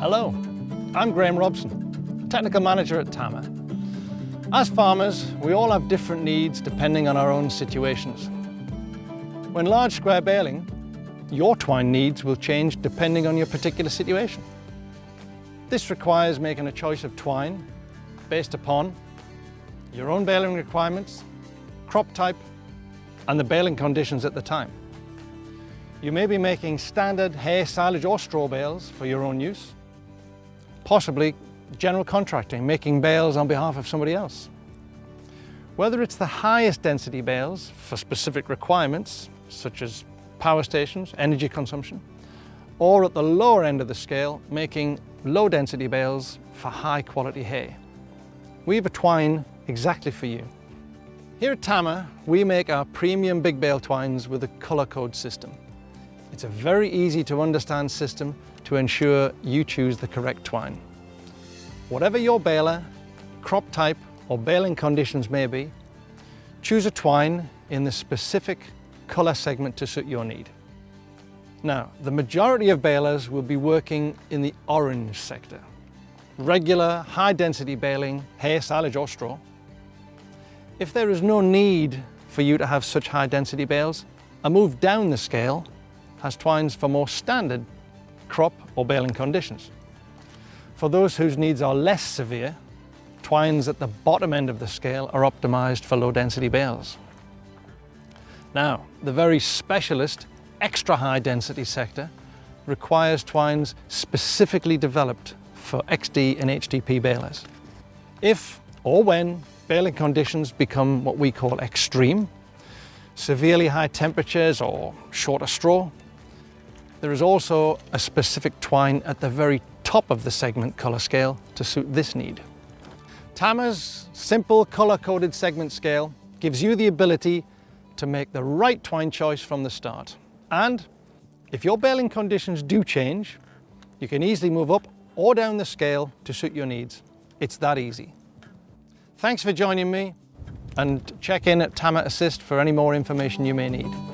Hello, I'm Graham Robson, Technical Manager at Tama. As farmers, we all have different needs depending on our own situations. When large square baling, your twine needs will change depending on your particular situation. This requires making a choice of twine based upon your own baling requirements, crop type, and the baling conditions at the time. You may be making standard hay, silage or straw bales for your own use, possibly general contracting, making bales on behalf of somebody else. Whether it's the highest density bales for specific requirements, such as power stations, energy consumption, or at the lower end of the scale, making low density bales for high quality hay. We have a twine exactly for you. Here at Tama, we make our premium big bale twines with a colour code system. It's a very easy to understand system to ensure you choose the correct twine. Whatever your baler, crop type or baling conditions may be, choose a twine in the specific colour segment to suit your need. Now, the majority of balers will be working in the orange sector. Regular, high density baling, hay, silage or straw. If there is no need for you to have such high density bales, a move down the scale has twines for more standard crop or baling conditions. For those whose needs are less severe, twines at the bottom end of the scale are optimized for low density bales. Now, the very specialist, extra high density sector requires twines specifically developed for XD and HDP balers. If or when baling conditions become what we call extreme, severely high temperatures or shorter straw, there is also a specific twine at the very top of the segment colour scale to suit this need. Tama's simple colour-coded segment scale gives you the ability to make the right twine choice from the start. And if your baling conditions do change, you can easily move up or down the scale to suit your needs. It's that easy. Thanks for joining me, and check in at Tama Assist for any more information you may need.